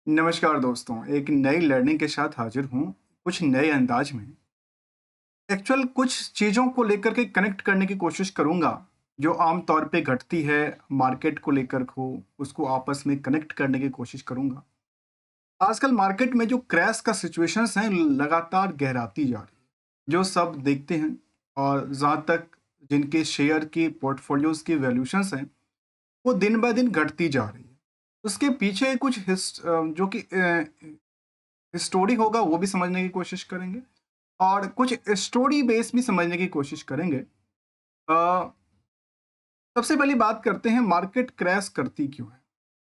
नमस्कार दोस्तों, एक नई लर्निंग के साथ हाजिर हूँ, कुछ नए अंदाज में। एक्चुअल कुछ चीज़ों को लेकर के कनेक्ट करने की कोशिश करूँगा, जो आम तौर पे घटती है मार्केट को लेकर उसको आपस में कनेक्ट करने की कोशिश करूँगा। आजकल मार्केट में जो क्रैश का सिचुएशंस हैं, लगातार गहराती जा रही है। जो सब देखते हैं और जहाँ तक जिनके शेयर की पोर्टफोलियोज़ की वैल्यूएशंस हैं, वो दिन ब दिन घटती जा रही है। उसके पीछे कुछ जो कि स्टोरी होगा वो भी समझने की कोशिश करेंगे और कुछ स्टोरी बेस भी समझने की कोशिश करेंगे। सबसे पहली बात करते हैं मार्केट क्रैश करती क्यों है।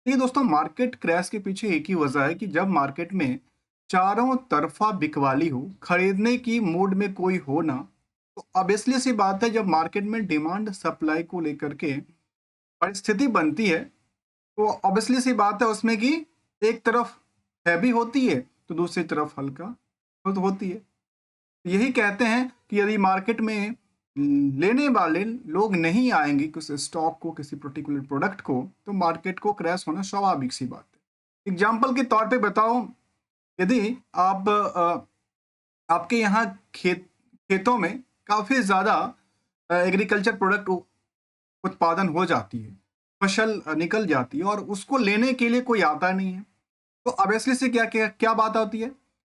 देखिए दोस्तों, मार्केट क्रैश के पीछे एक ही वजह है कि जब मार्केट में चारों तरफा बिकवाली हो, खरीदने की मूड में कोई हो ना, तो ऑब्वियसली सी बात है जब मार्केट में डिमांड सप्लाई को लेकर के परिस्थिति बनती है, तो ऑब्वियसली सी बात है उसमें कि एक तरफ हैवी होती है तो दूसरी तरफ हल्का तो होती है। यही कहते हैं कि यदि मार्केट में लेने वाले लोग नहीं आएंगे किस स्टॉक को, किसी पर्टिकुलर प्रोडक्ट को, तो मार्केट को क्रैश होना स्वाभाविक सी बात है। एग्जाम्पल के तौर पे बताओ, यदि आपके यहाँ खेतों में काफ़ी ज़्यादा एग्रीकल्चर प्रोडक्ट उत्पादन हो जाती है, फसल निकल जाती है और उसको लेने के लिए कोई आता नहीं है, तो ऑब्वियसली से क्या क्या क्या बात आती है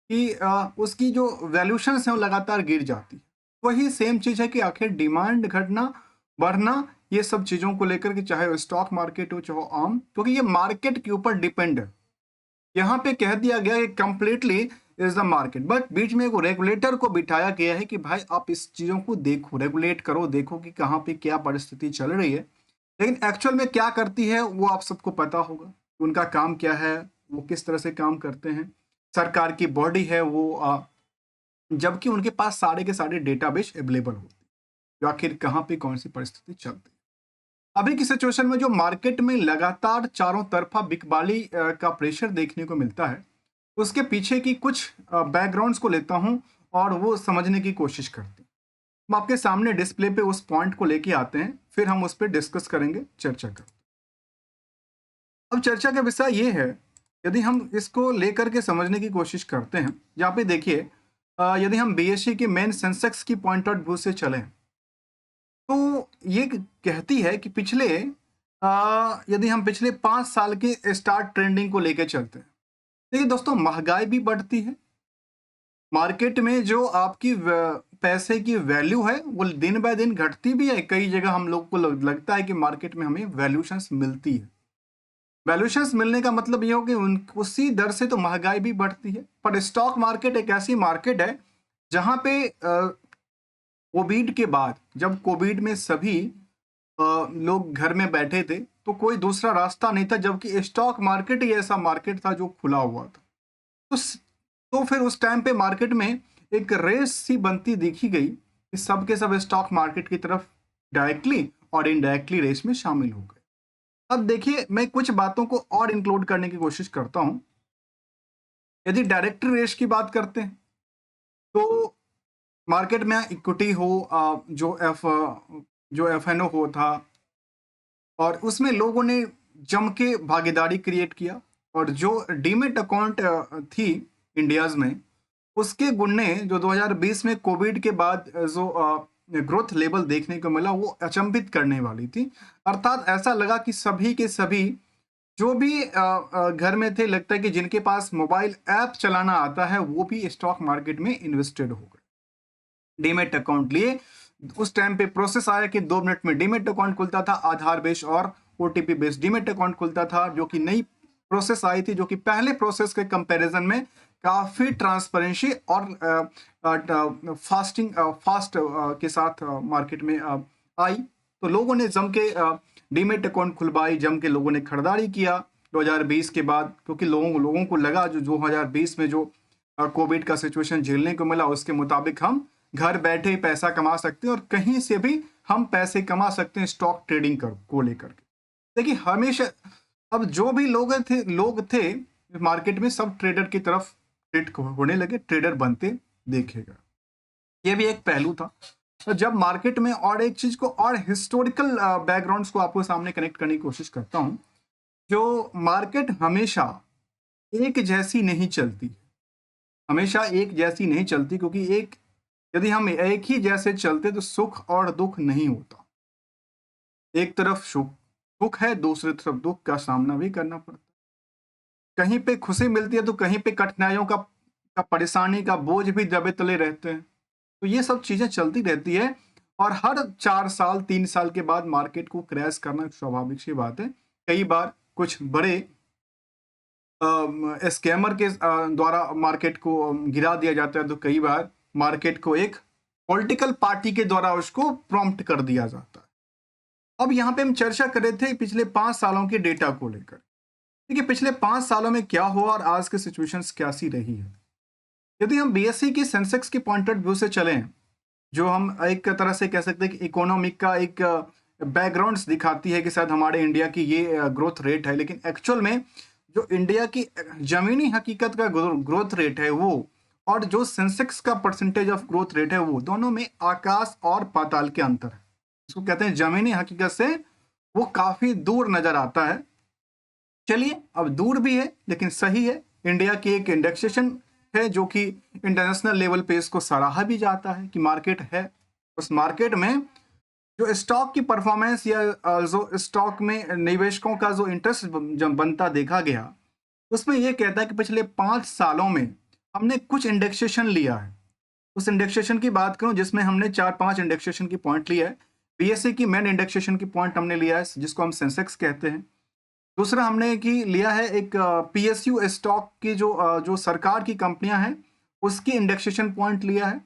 कि उसकी जो वैल्यूशंस हैं वो लगातार गिर जाती है। वही सेम चीज़ है कि आखिर डिमांड घटना बढ़ना, ये सब चीज़ों को लेकर के, चाहे वो स्टॉक मार्केट हो चाहे आम, क्योंकि ये मार्केट के ऊपर डिपेंड है। यहाँ पे कह दिया गया है completely is the market, but बीच में एक रेगुलेटर को बिठाया गया है कि भाई आप इस चीज़ों को देखो, रेगुलेट करो, देखो कि कहाँ पे क्या परिस्थिति चल रही है। लेकिन एक्चुअल में क्या करती है वो आप सबको पता होगा, उनका काम क्या है, वो किस तरह से काम करते हैं। सरकार की बॉडी है वो, जबकि उनके पास सारे के सारे डेटाबेस अवेलेबल होते हैं, जो आखिर कहाँ पे कौन सी परिस्थिति चलती है। अभी की सिचुएशन में जो मार्केट में लगातार चारों तरफा बिकवाली का प्रेशर देखने को मिलता है, उसके पीछे की कुछ बैकग्राउंड्स को लेता हूं और वो समझने की कोशिश करते हैं। हम आपके सामने डिस्प्ले पे उस पॉइंट को लेके आते हैं, फिर हम उस पर डिस्कस करेंगे, चर्चा करेंगे। अब चर्चा का विषय ये है, यदि हम इसको लेकर के समझने की कोशिश करते हैं, यहाँ पे देखिए, यदि हम बीएसई के मेन सेंसेक्स की पॉइंट आउट व्यू से चलें, तो ये कहती है कि यदि हम पिछले 5 साल के स्टार्ट ट्रेंडिंग को लेकर चलते हैं, देखिए दोस्तों, महंगाई भी बढ़ती है। मार्केट में जो आपकी पैसे की वैल्यू है वो दिन बाय दिन घटती भी है। कई जगह हम लोग को लगता है कि मार्केट में हमें वैल्यूशंस मिलती है। वैल्यूशंस मिलने का मतलब ये हो कि उसी दर से तो महंगाई भी बढ़ती है। पर स्टॉक मार्केट एक ऐसी मार्केट है जहां पे कोविड के बाद, जब कोविड में सभी लोग घर में बैठे थे, तो कोई दूसरा रास्ता नहीं था, जबकि स्टॉक मार्केट ही ऐसा मार्केट था जो खुला हुआ था। तो तो फिर उस टाइम पे मार्केट में एक रेस सी बनती दिखी गई कि सब के सब स्टॉक मार्केट की तरफ डायरेक्टली और इनडायरेक्टली रेस में शामिल हो गए। अब देखिए, मैं कुछ बातों को और इंक्लूड करने की कोशिश करता हूं। यदि डायरेक्ट रेस की बात करते हैं, तो मार्केट में इक्विटी हो, जो एफएनओ हो था, और उसमें लोगों ने जम के भागीदारी क्रिएट किया, और जो डीमेट अकाउंट थी इंडियाज में, उसके गुणने जो 2020 में कोविड के बाद जो ग्रोथ लेवल देखने को मिला, वो अचंभित करने वाली थी। अर्थात ऐसा लगा कि सभी के सभी जो भी घर में थे, लगता है कि जिनके पास मोबाइल ऐप चलाना आता है वो भी स्टॉक मार्केट में इन्वेस्टेड हो गए, डीमेट अकाउंट लिए। उस टाइम पे प्रोसेस आया कि 2 मिनट में डीमेट अकाउंट खुलता था, आधार बेस्ड और ओटीपी बेस्ड डीमेट अकाउंट खुलता था, जो कि नई प्रोसेस आई थी, जो कि पहले प्रोसेस के कंपैरिजन में काफी ट्रांसपेरेंसी और फास्ट के साथ मार्केट में आई। तो लोगों ने जम के डीमेट अकाउंट खुलवाई, जम के लोगों ने खरीदारी किया 2020 के बाद, क्योंकि लोगों को लगा जो 2020 में जो कोविड का सिचुएशन झेलने को मिला, उसके मुताबिक हम घर बैठे पैसा कमा सकते हैं और कहीं से भी हम पैसे कमा सकते हैं स्टॉक ट्रेडिंग को लेकर के। देखिए, हमेशा अब जो भी लोग थे मार्केट में, सब ट्रेडर की तरफ ट्रेड होने लगे, ट्रेडर बनते देखेगा। ये भी एक पहलू था। तो जब मार्केट में, और एक चीज को और हिस्टोरिकल बैकग्राउंड्स को आपको सामने कनेक्ट करने की कोशिश करता हूं, जो मार्केट हमेशा एक जैसी नहीं चलती, हमेशा एक जैसी नहीं चलती, क्योंकि एक यदि हम एक ही जैसे चलते तो सुख और दुख नहीं होता। एक तरफ सुख सुख है, दूसरी तरफ दुख का सामना भी करना पड़ता है। कहीं पे खुशी मिलती है तो कहीं पे कठिनाइयों का परेशानी का बोझ भी दबे तले रहते हैं। तो ये सब चीजें चलती रहती है, और हर 4 साल 3 साल के बाद मार्केट को क्रैश करना स्वाभाविक सी बात है। कई बार कुछ बड़े स्कैमर के द्वारा मार्केट को गिरा दिया जाता है, तो कई बार मार्केट को एक पॉलिटिकल पार्टी के द्वारा उसको प्रॉम्प्ट कर दिया जाता है। अब यहाँ पे हम चर्चा कर रहे थे पिछले 5 सालों के डेटा को लेकर। देखिए पिछले 5 सालों में क्या हुआ और आज की सिचुएशन कैसी रही है। यदि हम बीएसई की सेंसेक्स की पॉइंट ऑफ व्यू से चलें, जो हम एक तरह से कह सकते हैं कि इकोनॉमिक का एक बैकग्राउंड दिखाती है कि शायद हमारे इंडिया की ये ग्रोथ रेट है, लेकिन एक्चुअल में जो इंडिया की जमीनी हकीकत का ग्रोथ रेट है वो, और जो सेंसेक्स का परसेंटेज ऑफ ग्रोथ रेट है वो, दोनों में आकाश और पाताल के अंतर है। इसको कहते हैं जमीनी हकीकत से वो काफी दूर नजर आता है। चलिए अब दूर भी है लेकिन सही है। इंडिया की एक इंडेक्सेशन है जो कि इंटरनेशनल लेवल पे इसको सराहा भी जाता है कि मार्केट है। उस मार्केट में जो स्टॉक की परफॉर्मेंस या जो स्टॉक में निवेशकों का जो इंटरेस्ट जब बनता देखा गया, उसमें यह कहता है कि पिछले 5 सालों में हमने कुछ इंडेक्सेशन लिया है। उस इंडेक्सेशन की बात करूं जिसमें हमने 4-5 इंडेक्सेशन की पॉइंट लिया है। बीएसई की मेन इंडेक्सेशन की पॉइंट हमने लिया है जिसको हम सेंसेक्स कहते हैं। दूसरा हमने की लिया है एक पीएसयू स्टॉक की जो सरकार की कंपनियां हैं उसकी इंडेक्सेशन पॉइंट लिया है।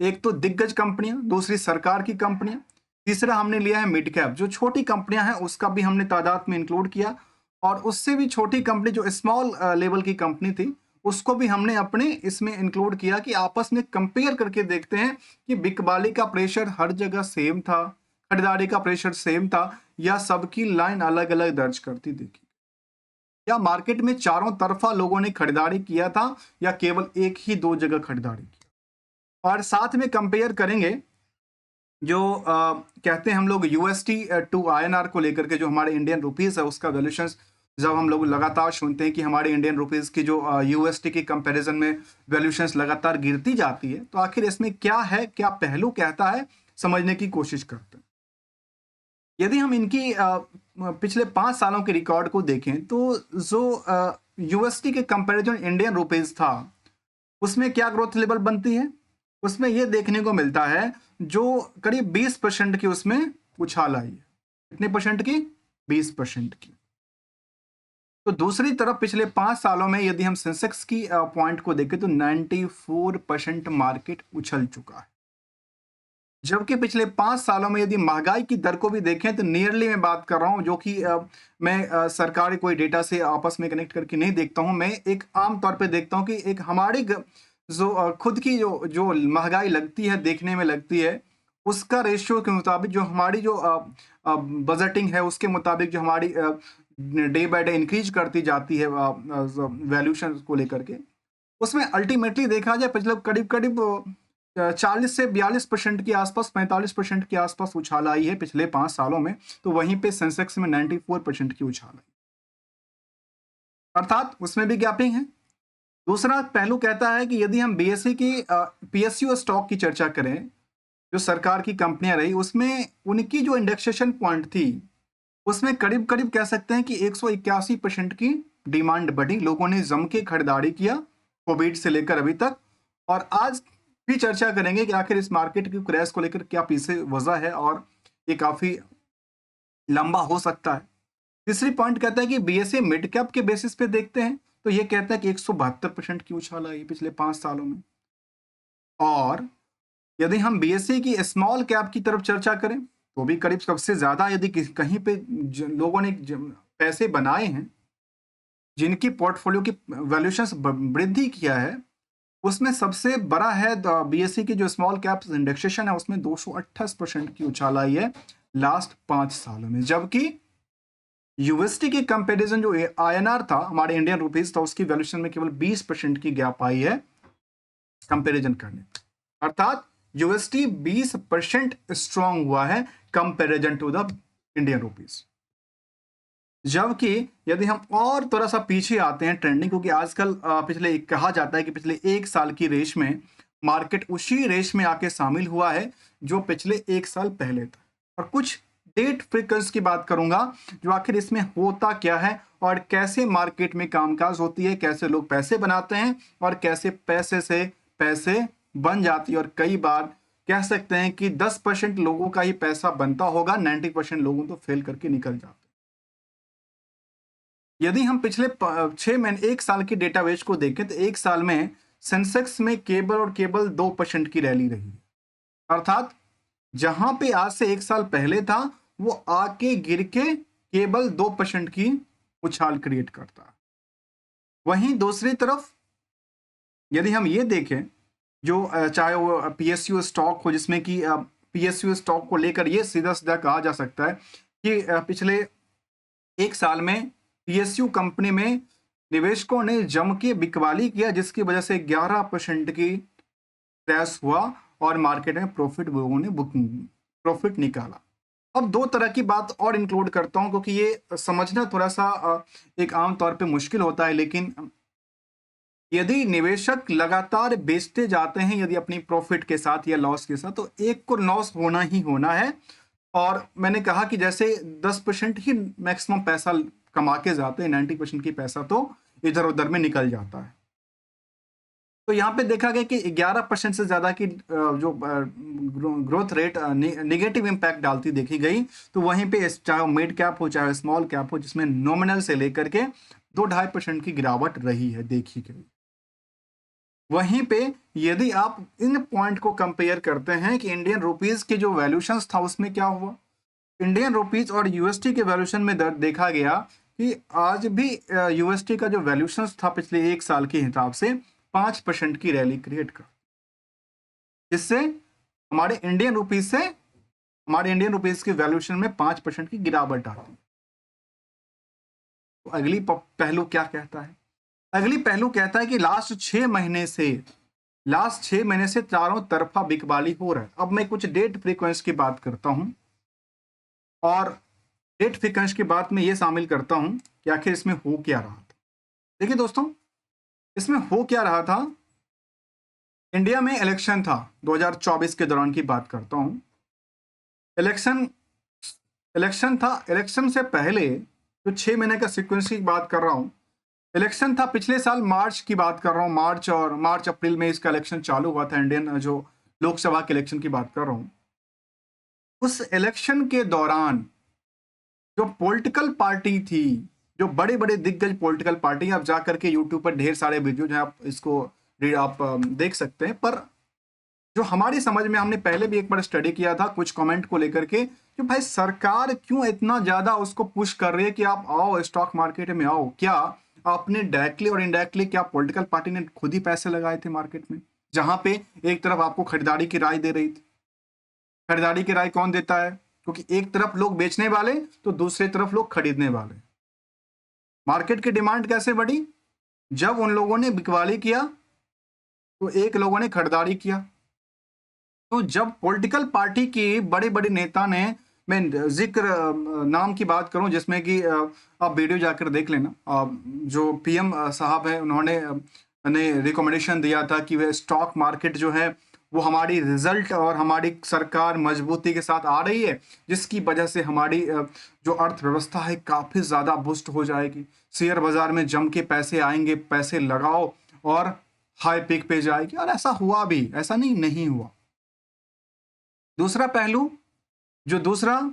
एक तो दिग्गज कंपनियां, दूसरी सरकार की कंपनियां, तीसरा हमने लिया है मिड कैप जो छोटी कंपनियां हैं उसका भी हमने तादाद में इंक्लूड किया, और उससे भी छोटी कंपनी जो स्मॉल लेवल की कंपनी थी उसको भी हमने अपने इसमें इंक्लूड किया कि आपस में कंपेयर करके देखते हैं कि बिकवाली का प्रेशर हर जगह सेम था, खरीदारी का प्रेशर सेम था, या सबकी लाइन अलग अलग दर्ज करती देखी, या मार्केट में चारों तरफा लोगों ने खरीदारी किया था या केवल एक ही दो जगह खरीदारी की। और साथ में कंपेयर करेंगे जो कहते हैं हम लोग यूएसटी टू आईएनआर को लेकर के, जो हमारे इंडियन रुपीस है उसका वैल्यूशन, जब हम लोग लगातार सुनते हैं कि हमारे इंडियन रुपीस की जो यूएसटी की कंपैरिजन में वैल्यूशंस लगातार गिरती जाती है, तो आखिर इसमें क्या है, क्या पहलू कहता है, समझने की कोशिश करते हैं। यदि हम इनकी पिछले 5 सालों के रिकॉर्ड को देखें तो जो यूएसटी के कंपैरिजन इंडियन रुपीस था उसमें क्या ग्रोथ लेवल बनती है, उसमें यह देखने को मिलता है जो करीब 20% की उसमें उछाल आई है। कितने परसेंट की? 20% की। तो दूसरी तरफ पिछले 5 सालों में यदि हम सेंसेक्स की पॉइंट को देखें तो 94% मार्केट उछल चुका है। जबकि पिछले 5 सालों में यदि महंगाई की दर को भी देखें तो नियरली मैं बात कर रहा हूं, जो कि मैं सरकारी कोई डेटा से आपस में कनेक्ट करके नहीं देखता हूं, मैं एक आम तौर पे देखता हूं कि एक हमारी जो खुद की जो जो महंगाई लगती है, देखने में लगती है, उसका रेशियो के मुताबिक जो हमारी जो बजटिंग है उसके मुताबिक जो हमारी डे बाय डे इंक्रीज करती जाती है वैल्यूशन को लेकर के, उसमें अल्टीमेटली देखा जाए पिछले करीब करीब 40 से 42% के आसपास, 45% के आसपास उछाल आई है पिछले 5 सालों में। तो वहीं पे सेंसेक्स में 94% की उछाल आई, अर्थात उसमें भी गैपिंग है। दूसरा पहलू कहता है कि यदि हम बीएसई की पीएसयू स्टॉक की चर्चा करें, जो सरकार की कंपनियां रही, उसमें उनकी जो इंडेक्सेशन पॉइंट थी उसमें करीब करीब कह सकते हैं कि 181% की डिमांड बढ़ी, लोगों ने जम के खरीदारी किया कोविड से लेकर अभी तक। और आज भी चर्चा करेंगे कि आखिर इस मार्केट की क्रैश को लेकर क्या पीछे वजह है और ये काफी लंबा हो सकता है। तीसरी पॉइंट कहता है कि बीएसई मिड कैप के बेसिस पे देखते हैं तो ये कहता है कि 172% की उछाल आई पिछले 5 सालों में। और यदि हम बीएसई की स्मॉल कैप की तरफ चर्चा करें तो भी करीब सबसे ज्यादा यदि कहीं पे लोगों ने पैसे बनाए हैं, जिनकी पोर्टफोलियो की वैल्यूशन वृद्धि किया है, उसमें सबसे बड़ा है बीएसई की जो स्मॉल कैप इंडेक्सेशन है, उसमें 228% की उछाल आई है लास्ट 5 सालों में। जबकि यूएसटी के कंपैरिजन जो आईएनआर था, हमारे इंडियन रुपीस था, उसकी वैल्यूशन में केवल 20% की गैप आई है कंपैरिजन करने, अर्थात यूएसटी 20% स्ट्रांग हुआ है comparison to the Indian rupees. जबकि यदि हम और थोड़ा सा पीछे आते हैं ट्रेंडिंग, क्योंकि आजकल पिछले कहा जाता है कि पिछले 1 साल की रेस में मार्केट उसी रेस में आके शामिल हुआ है जो पिछले 1 साल पहले था। और कुछ डेट फ्रीक्वेंस की बात करूंगा, जो आखिर इसमें होता क्या है और कैसे मार्केट में कामकाज होती है, कैसे लोग पैसे बनाते हैं और कैसे पैसे से पैसे बन जाती है। और कई बार कह सकते हैं कि 10% लोगों का ही पैसा बनता होगा, 90% लोगों तो फेल करके निकल जाते हैं। यदि हम पिछले 6 महीने 1 साल की डेटाबेस को देखें तो 1 साल में सेंसेक्स में केवल 2% की रैली रही है। अर्थात जहां पे आज से 1 साल पहले था, वो आके गिर के केवल 2% की उछाल क्रिएट करता है। वहीं दूसरी तरफ यदि हम ये देखें, जो चाहे वो पीएसयू स्टॉक हो, जिसमें कि पीएसयू स्टॉक को लेकर ये सीधा सीधा कहा जा सकता है कि पिछले 1 साल में पीएसयू कंपनी में निवेशकों ने जम के बिकवाली किया, जिसकी वजह से 11% की क्रैश हुआ और मार्केट में लोगों ने प्रॉफिट निकाला। अब दो तरह की बात और इंक्लूड करता हूं, क्योंकि ये समझना थोड़ा सा एक आम तौर पे मुश्किल होता है, लेकिन यदि निवेशक लगातार बेचते जाते हैं, यदि अपनी प्रॉफिट के साथ या लॉस के साथ, तो एक को लॉस होना ही होना है। और मैंने कहा कि जैसे 10% ही मैक्सिमम पैसा कमा के जाते हैं, 90% की पैसा तो इधर उधर में निकल जाता है। तो यहाँ पे देखा गया कि 11% से ज्यादा की जो ग्रोथ रेट निगेटिव इंपैक्ट डालती देखी गई। तो वहीं पे चाहे मिड कैप हो चाहे स्मॉल कैप हो, जिसमें नॉमिनल से लेकर के 2-2.5% की गिरावट रही है देखी गई। वहीं पे यदि आप इन पॉइंट को कंपेयर करते हैं कि इंडियन रुपीज के जो वैल्यूशंस था उसमें क्या हुआ, इंडियन रुपीज और यूएसटी के वैल्यूशन में देखा गया कि आज भी यूएसटी का जो वैल्यूशंस था पिछले 1 साल के हिसाब से 5% की रैली क्रिएट कर, जिससे हमारे इंडियन रुपीज के वैल्यूशन में 5% की गिरावट आती है। तो अगली पहलू क्या कहता है, अगली पहलू कहता है कि लास्ट 6 महीने से चारों तरफा बिकवाली हो रहा है। अब मैं कुछ डेट फ्रीक्वेंस की बात करता हूं, और डेट फ्रीक्वेंस की बात में यह शामिल करता हूं कि आखिर इसमें हो क्या रहा था। देखिए दोस्तों, इसमें हो क्या रहा था, इंडिया में इलेक्शन था 2024 के दौरान की बात करता हूं। इलेक्शन इलेक्शन था, इलेक्शन से पहले जो 6 महीने का सीक्वेंस की बात कर रहा हूं, इलेक्शन था पिछले साल मार्च की बात कर रहा हूं, मार्च अप्रैल में इसका इलेक्शन चालू हुआ था, इंडियन जो लोकसभा के इलेक्शन की बात कर रहा हूं। उस इलेक्शन के दौरान जो पॉलिटिकल पार्टी थी, जो बड़े बड़े दिग्गज पॉलिटिकल पार्टी, आप जाकर के यूट्यूब पर ढेर सारे वीडियो जो है आप इसको आप देख सकते हैं, पर जो हमारी समझ में, हमने पहले भी एक बार स्टडी किया था कुछ कमेंट को लेकर के कि भाई सरकार क्यों इतना ज्यादा उसको पुश कर रही है कि आप आओ स्टॉक मार्केट में आओ। क्या आपने डायरेक्टली और इनडायरेक्टली क्या पॉलिटिकल पार्टी ने खुद ही पैसे लगाए थे मार्केट में, जहां पे एक तरफ आपको खरीदारी की राय दे रही थी। खरीदारी की राय कौन देता है, क्योंकि एक तरफ लोग बेचने वाले तो दूसरी तरफ लोग खरीदने वाले। मार्केट की डिमांड कैसे बढ़ी, जब उन लोगों ने बिकवाली किया तो एक लोगों ने खरीदारी किया। तो जब पॉलिटिकल पार्टी की बड़े बड़े नेता ने, मैं जिक्र नाम की बात करूं जिसमें कि आप वीडियो जाकर देख लेना, जो पीएम साहब है उन्होंने ने रिकमेंडेशन दिया था कि वह स्टॉक मार्केट जो है वो हमारी रिजल्ट और हमारी सरकार मजबूती के साथ आ रही है, जिसकी वजह से हमारी जो अर्थव्यवस्था है काफी ज्यादा बूस्ट हो जाएगी, शेयर बाजार में जम के पैसे आएंगे, पैसे लगाओ और हाई पीक पे जाएगी। और ऐसा हुआ भी, ऐसा नहीं हुआ। दूसरा पहलू, जो दूसरा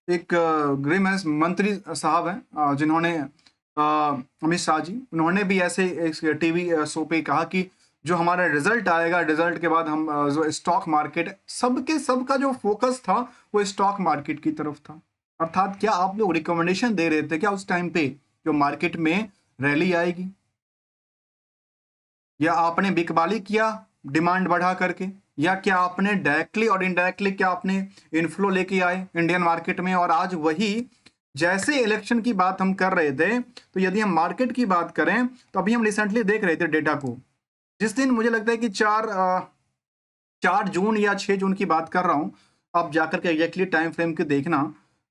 एक गृह मंत्री साहब हैं जिन्होंने अमित शाह जी, उन्होंने भी ऐसे एक टीवी शो पे कहा कि जो हमारा रिजल्ट आएगा, रिजल्ट के बाद हम जो स्टॉक मार्केट, सबका जो फोकस था वो स्टॉक मार्केट की तरफ था। अर्थात क्या आप लोग रिकमेंडेशन दे रहे थे क्या उस टाइम पे जो मार्केट में रैली आएगी, या आपने बिकवाली किया डिमांड बढ़ा करके, या क्या आपने डायरेक्टली और इनडायरेक्टली क्या आपने इनफ्लो लेके आए इंडियन मार्केट में। और आज वही, जैसे इलेक्शन की बात हम कर रहे थे, तो यदि हम मार्केट की बात करें तो अभी हम रिसेंटली देख रहे थे डेटा को, जिस दिन मुझे लगता है कि 4 जून या 6 जून की बात कर रहा हूं, आप जाकर के एग्जैक्टली टाइम फ्रेम के देखना,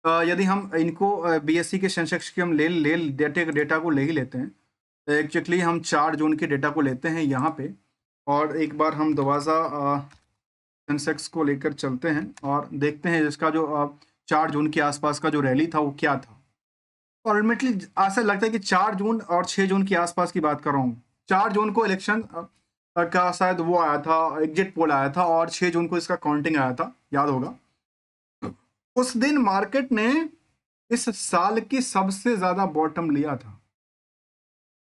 यदि हम इनको बीएसई के सेंसेक्स की हम ले डेटा को ले ही लेते हैं, एक्चुअली हम 4 जून के डेटा को लेते हैं यहाँ पे, और एक बार हम दोबारा सेंसेक्स को लेकर चलते हैं और देखते हैं इसका जो 4 जून के आसपास का जो रैली था वो क्या था। अल्टीमेटली ऐसा लगता है कि 4 जून और 6 जून के आसपास की बात कर रहा हूँ। 4 जून को इलेक्शन का शायद वो आया था, एग्जिट पोल आया था, और 6 जून को इसका काउंटिंग आया था, याद होगा। उस दिन मार्केट ने इस साल की सबसे ज्यादा बॉटम लिया था,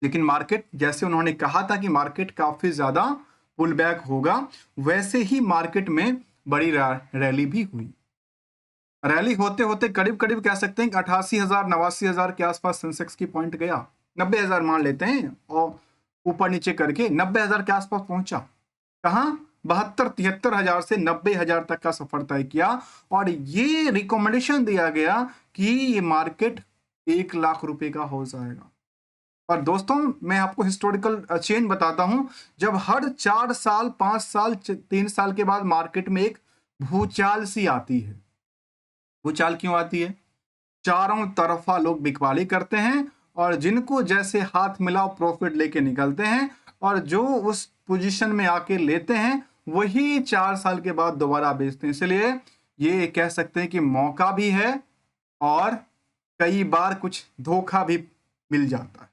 लेकिन मार्केट, जैसे उन्होंने कहा था कि मार्केट काफी ज्यादा पुल बैक होगा, वैसे ही मार्केट में बड़ी रैली भी हुई। रैली होते होते करीब करीब कह सकते हैं कि 88,000 89,000 के आसपास सेंसेक्स की पॉइंट गया, 90,000 मान लेते हैं, और ऊपर नीचे करके 90,000 के आसपास पहुंचा। कहां? 72-73,000 से 90,000 तक का सफर तय किया, और ये रिकमेंडेशन दिया गया कि ये मार्केट 1 लाख रुपए का हो जाएगा। और दोस्तों, मैं आपको हिस्टोरिकल चेन बताता हूं, जब हर 4 साल 5 साल 3 साल के बाद मार्केट में एक भूचाल सी आती है। भूचाल क्यों आती है? चारों तरफा लोग बिकवाली करते हैं, और जिनको जैसे हाथ मिला प्रॉफिट लेके निकलते हैं, और जो उस पोजीशन में आके लेते हैं वही 4 साल के बाद दोबारा बेचते हैं। इसलिए ये कह सकते हैं कि मौका भी है और कई बार कुछ धोखा भी मिल जाता है।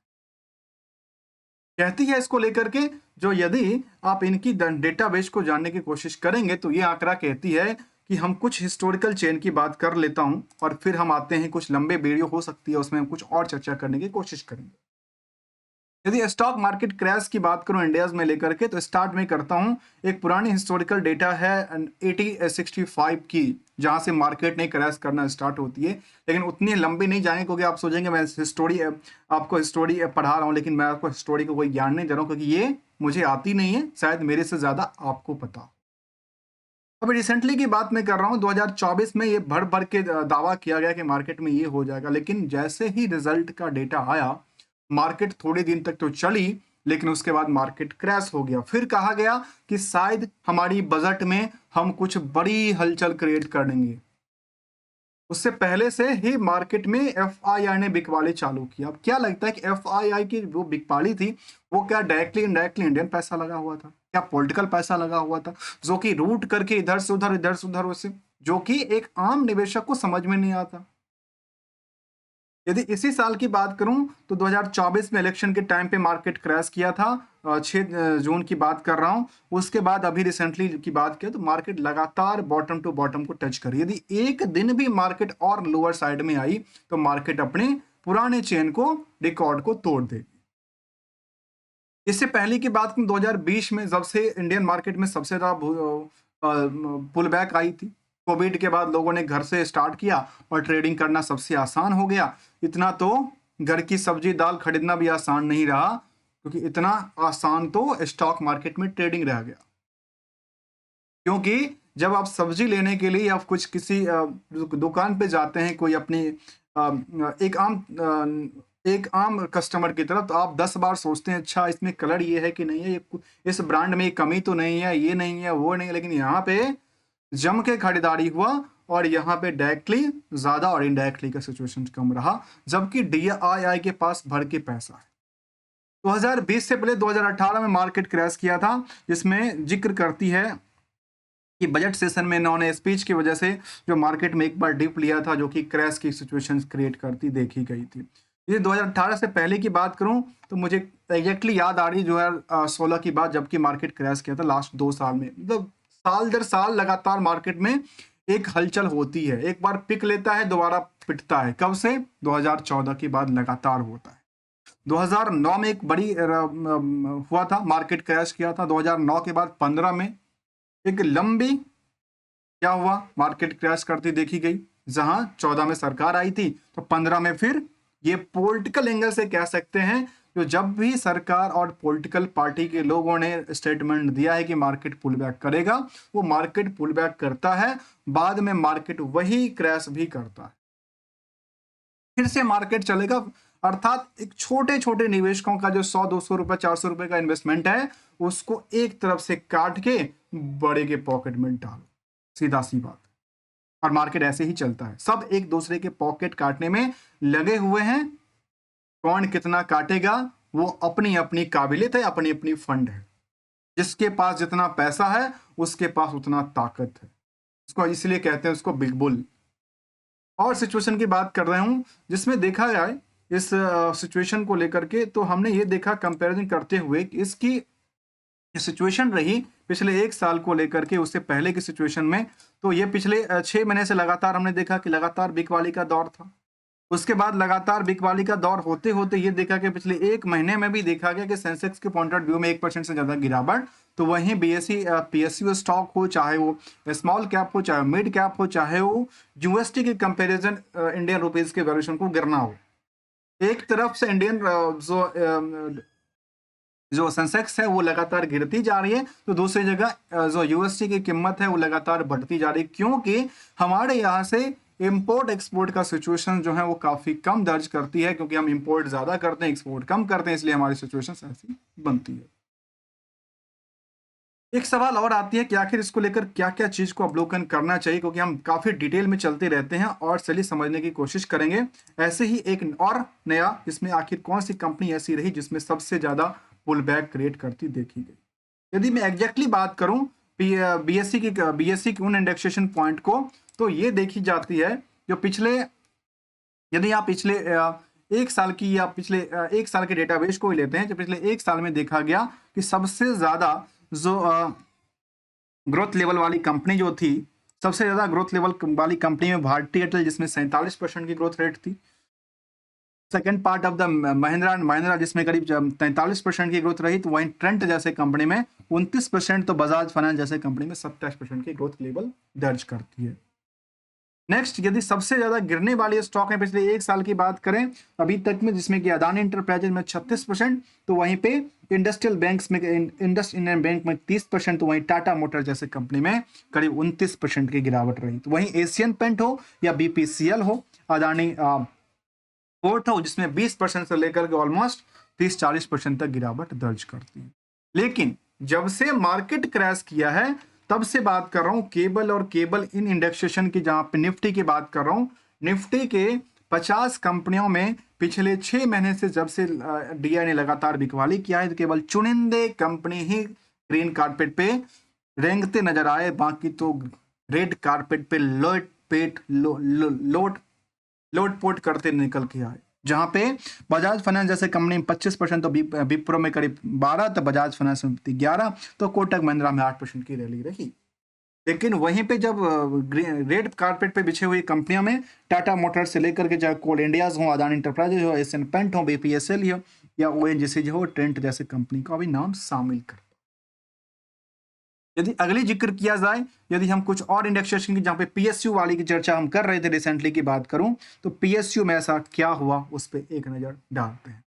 कहती है इसको लेकर के, जो यदि आप इनकी डेटाबेस को जानने की कोशिश करेंगे तो ये आंकड़ा कहती है कि हम कुछ हिस्टोरिकल चेन की बात कर लेता हूं, और फिर हम आते हैं, कुछ लंबे वीडियो हो सकती है, उसमें हम कुछ और चर्चा करने की कोशिश करेंगे। यदि स्टॉक मार्केट क्रैश की बात करूं इंडिया में लेकर के, तो स्टार्ट में करता हूं। एक पुरानी हिस्टोरिकल डेटा है 1865 की, जहां से मार्केट ने क्रैश करना स्टार्ट होती है, लेकिन उतनी लंबी नहीं जाएंगे क्योंकि आप सोचेंगे मैं आपको हिस्टोरी पढ़ा रहा हूं, लेकिन मैं आपको हिस्टोरी को कोई ज्ञान नहीं दे रहा हूं, क्योंकि ये मुझे आती नहीं है, शायद मेरे से ज्यादा आपको पता। अभी रिसेंटली की बात मैं कर रहा हूं, 2024 में ये भर भर के दावा किया गया कि मार्केट में ये हो जाएगा, लेकिन जैसे ही रिजल्ट का डेटा आया, मार्केट थोड़े दिन तक तो चली, लेकिन उसके बाद मार्केट क्रैश हो गया। फिर कहा गया कि शायद हमारी बजट में हम कुछ बड़ी हलचल क्रिएट कर देंगे। उससे पहले से ही मार्केट में एफआईआई ने बिकवाली चालू किया। अब क्या लगता है कि एफआईआई की वो बिकवाली थी, वो क्या डायरेक्टली इनडायरेक्टली इंडियन पैसा लगा हुआ था, क्या पॉलिटिकल पैसा लगा हुआ था, जो कि रूट करके इधर से उधर वैसे, जो कि एक आम निवेशक को समझ में नहीं आता। यदि इसी साल की बात करूं तो 2024 में इलेक्शन के टाइम पे मार्केट क्रैश किया था, 6 जून की बात कर रहा हूं। उसके बाद अभी रिसेंटली की बात किया तो मार्केट लगातार बॉटम टू बॉटम को टच करी। यदि एक दिन भी मार्केट और लोअर साइड में आई तो मार्केट अपने पुराने चेन को, रिकॉर्ड को तोड़ देगी। इससे पहले की बात करूं 2020 में, जब से इंडियन मार्केट में सबसे ज्यादा पुल बैक आई थी, कोविड के बाद लोगों ने घर से स्टार्ट किया और ट्रेडिंग करना सबसे आसान हो गया। इतना तो घर की सब्जी दाल खरीदना भी आसान नहीं रहा, क्योंकि इतना आसान तो स्टॉक मार्केट में ट्रेडिंग रह गया। क्योंकि जब आप सब्जी लेने के लिए आप कुछ किसी दुकान पे जाते हैं, कोई अपनी एक आम कस्टमर की तरफ, तो आप 10 बार सोचते हैं अच्छा इसमें कलर ये है कि नहीं है, इस ब्रांड में कमी तो नहीं है, ये नहीं है, वो नहीं है। लेकिन यहाँ पे जम के खरीदारी हुआ, और यहाँ पे डायरेक्टली ज्यादा और इनडायरेक्टली का सिचुएशन कम रहा, जबकि डीआईआई के पास भर के पैसा है। 2020 से पहले 2018 में मार्केट क्रैश किया था, जिसमें जिक्र करती है कि बजट सेशन में इन्होंने स्पीच की वजह से जो मार्केट में एक बार डिप लिया था, जो कि क्रैश की सिचुएशन क्रिएट करती देखी गई थी। ये 2018 से पहले की बात करूं तो मुझे एग्जैक्टली याद आ रही 2016 की बात, जबकि मार्केट क्रैश किया था लास्ट 2 साल में। मतलब साल दर साल लगातार मार्केट में एक हलचल होती है, एक बार पिक लेता है, दोबारा पिटता है। कब से? 2014 के बाद लगातार होता है। 2009 में एक बड़ी हुआ था, मार्केट क्रैश किया था। 2009 के बाद 15 में एक लंबी क्या हुआ, मार्केट क्रैश करती देखी गई। जहां 14 में सरकार आई थी, तो 15 में फिर ये पॉलिटिकल एंगल से कह सकते हैं, जो जब भी सरकार और पॉलिटिकल पार्टी के लोगों ने स्टेटमेंट दिया है कि मार्केट पुल बैक करेगा, वो मार्केट पुल बैक करता है, बाद में मार्केट वही क्रैश भी करता है, फिर से मार्केट चलेगा। अर्थात एक छोटे छोटे निवेशकों का जो 100-200 रुपए 400 रुपए का इन्वेस्टमेंट है, उसको एक तरफ से काट के बड़े के पॉकेट में डालो, सीधा सी बात। और मार्केट ऐसे ही चलता है, सब एक दूसरे के पॉकेट काटने में लगे हुए हैं। कौन कितना काटेगा वो अपनी अपनी काबिलियत है, अपनी अपनी फंड है। जिसके पास जितना पैसा है उसके पास उतना ताकत है, इसको इसलिए कहते हैं उसको बिग बुल। और सिचुएशन की बात कर रहा हूं जिसमें देखा जाए इस सिचुएशन को लेकर के, तो हमने ये देखा कंपैरिजन करते हुए कि इसकी सिचुएशन रही पिछले 1 साल को लेकर के उससे पहले की सिचुएशन में। तो ये पिछले 6 महीने से लगातार हमने देखा कि लगातार बिकवाली का दौर था। उसके बाद लगातार बिकवाली का दौर होते होते ये देखा कि पिछले 1 महीने में भी देखा गया कि सेंसेक्स के पॉइंट ऑफ व्यू में 1% से ज्यादा गिरावट। तो वहीं बीएससी पीएसयू स्टॉक हो, चाहे वो स्मॉल कैप हो, चाहे मिड कैप हो, चाहे वो यूएसटी के कंपैरिजन इंडियन रुपीज के वैल्यूएशन को गिरना हो। एक तरफ से इंडियन जो सेंसेक्स है वो लगातार गिरती जा रही है, तो दूसरी जगह जो यूएसटी की कीमत है वो लगातार बढ़ती जा रही है, क्योंकि हमारे यहाँ से इंपोर्ट एक्सपोर्ट का सिचुएशन जो है वो काफी कम दर्ज करती है, क्योंकि हम इंपोर्ट ज्यादा करते हैं एक्सपोर्ट कम करते हैं, इसलिए हमारी सिचुएशन ऐसी बनती है। एक सवाल और आती है कि आखिर इसको लेकर क्या क्या चीज को अवलोकन करना चाहिए, क्योंकि हम काफी डिटेल में चलते रहते हैं और चलिए समझने की कोशिश करेंगे। ऐसे ही एक और नया, इसमें आखिर कौन सी कंपनी ऐसी रही जिसमें सबसे ज्यादा पुल बैक क्रिएट करती देखी गई। यदि मैं एग्जैक्टली बात करूं बीएससी की उन इंडेक्सेशन पॉइंट को, तो ये देखी जाती है जो पिछले, यदि आप पिछले 1 साल की या पिछले 1 साल के डेटाबेस को ही लेते हैं, तो पिछले 1 साल में देखा गया कि सबसे ज्यादा जो ग्रोथ लेवल वाली कंपनी जो थी, सबसे ज्यादा ग्रोथ लेवल वाली कंपनी में भारती एयरटेल, जिसमें 47% की ग्रोथ रेट थी। Second part of the Mahindra and Mahindra, जिसमें करीब 43% की ग्रोथ रही। तो वहीं ट्रेंट जैसे कंपनी में 29%, तो बजाज फाइनेंस जैसे कंपनी में 27% की ग्रोथ लेवल दर्ज करती है। नेक्स्ट, यदि सबसे ज्यादा गिरने वाली स्टॉक है पिछले 1 साल की बात करें अभी तक में, जिसमें कि अदानी इंटरप्राइजेज में 36%, तो वहीं पे इंडस्ट्रियल बैंक्स में इंडस इंडियन बैंक में 30%, तो वहीं टाटा मोटर जैसे कंपनी में करीब 29% की गिरावट रही। तो वहीं एशियन पेंट हो या बीपीसीएल हो, अदानी पोर्ट हो, जिसमें 20% से लेकर के ऑलमोस्ट 30-40% तक गिरावट दर्ज करती है। लेकिन जब से मार्केट क्रैश किया है तब से बात कर रहा हूं केबल और केबल इन इंडेक्सेशन की, जहां पे निफ्टी की बात कर रहा हूं, निफ्टी के 50 कंपनियों में पिछले 6 महीने से जब से डीआई ने लगातार बिकवाली किया है, तो केवल चुनिंदे कंपनी ही ग्रीन कारपेट पे रेंगते नजर आए, बाकी तो रेड कारपेट पे लोटपोट करते निकल के आए। जहां पे बजाज फाइनेंस जैसे कंपनी में 25%, तो विप्रो में करीब 12%, तो बजाज फाइनेंस में 11%, तो कोटक महिंद्रा में 8% की रैली रही। लेकिन वहीं पे जब रेड कारपेट पे बिछे हुई कंपनियों में टाटा मोटर्स से लेकर के चाहे कोल इंडियाज हो, अदानी इंटरप्राइजेज हो, एशियन पेंट हो, बीपीएसएल हो या ओएनजीसी हो, ट्रेंट जैसे कंपनी का भी नाम शामिल कर। यदि अगली जिक्र किया जाए, यदि हम कुछ और इंडेक्सेशन की, जहां पे पीएसयू वाली की चर्चा हम कर रहे थे रिसेंटली की बात करूं, तो पीएसयू में ऐसा क्या हुआ उस पर एक नजर डालते हैं।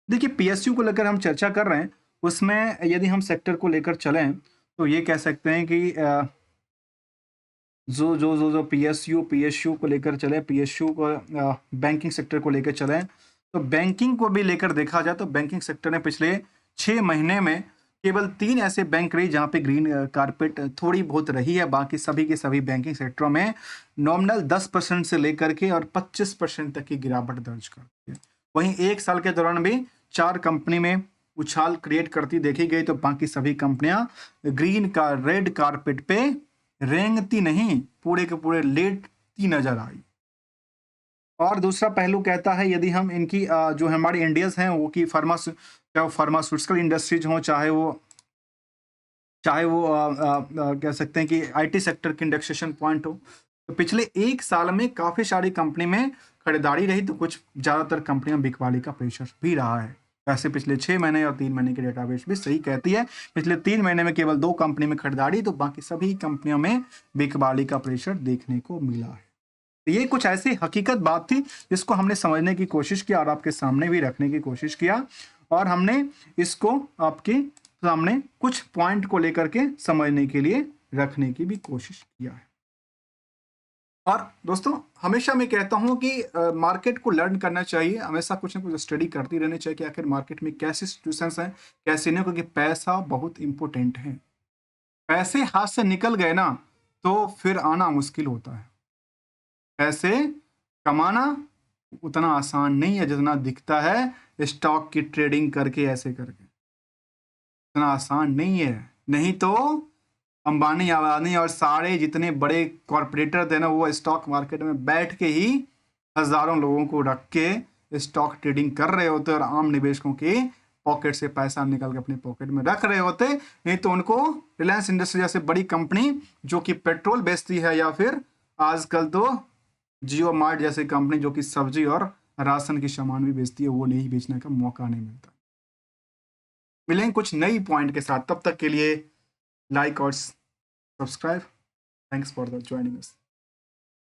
देखिए, पीएसयू को लेकर हम चर्चा कर रहे हैं, उसमें यदि हम सेक्टर को लेकर चलें तो ये कह सकते हैं कि जो पीएसयू को लेकर चले, पीएसयू को बैंकिंग सेक्टर को लेकर चले, तो बैंकिंग को भी लेकर देखा जाए तो बैंकिंग सेक्टर ने पिछले 6 महीने में केवल 3 ऐसे बैंक रही जहां पे ग्रीन कारपेट थोड़ी बहुत रही है, बाकी सभी के सभी बैंकिंग सेक्टरों में नॉमिनल 10% से लेकर के और 25% तक की गिरावट दर्ज करती है। वहीं 1 साल के दौरान भी 4 कंपनी में उछाल क्रिएट करती देखी गई, तो बाकी सभी कंपनियां रेड कारपेट पे रेंगती नहीं, पूरे के पूरे लेटती नजर आई। और दूसरा पहलू कहता है, यदि हम इनकी जो हमारी इंडियंस हैं वो की फार्मास्यूटिकल इंडस्ट्रीज हो, चाहे वो कह सकते हैं कि आईटी सेक्टर की इंडेक्सेशन पॉइंट हो, तो पिछले 1 साल में काफी सारी कंपनी में खरीदारी रही, तो कुछ ज्यादातर कंपनियां बिकवाली का प्रेशर भी रहा है। वैसे पिछले 6 महीने और 3 महीने की डेटाबेस भी सही कहती है, पिछले 3 महीने में केवल 2 कंपनी में खरीदारी, तो बाकी सभी कंपनियों में बिकवाली का प्रेशर देखने को मिला है। तो ये कुछ ऐसी हकीकत बात थी जिसको हमने समझने की कोशिश किया और आपके सामने भी रखने की कोशिश किया, और हमने इसको आपके सामने कुछ पॉइंट को लेकर के समझने के लिए रखने की भी कोशिश किया है। और दोस्तों, हमेशा मैं कहता हूं कि मार्केट को लर्न करना चाहिए, हमेशा कुछ ना कुछ स्टडी करती रहनी चाहिए कि आखिर मार्केट में कैसी सिचुएशंस हैं, कैसे नहीं, क्योंकि पैसा बहुत इंपॉर्टेंट है। पैसे हाथ से निकल गए ना तो फिर आना मुश्किल होता है। पैसे कमाना उतना आसान नहीं है जितना दिखता है स्टॉक की ट्रेडिंग करके, ऐसे करके इतना आसान नहीं है। नहीं तो अंबानी अडानी और सारे जितने बड़े कॉरपोरेटर थे ना, वो स्टॉक मार्केट में बैठ के ही हजारों लोगों को रख के स्टॉक ट्रेडिंग कर रहे होते और आम निवेशकों के पॉकेट से पैसा निकाल के अपने पॉकेट में रख रहे होते। नहीं तो उनको रिलायंस इंडस्ट्री जैसे बड़ी कंपनी जो कि पेट्रोल बेचती है, या फिर आजकल तो जियो मार्ट जैसी कंपनी जो कि सब्जी और राशन की सामान भी बेचती है, वो नहीं बेचने का मौका नहीं मिलता। मिलेंगे कुछ नई पॉइंट के साथ, तब तक के लिए लाइक और subscribe. Thanks for the joining us.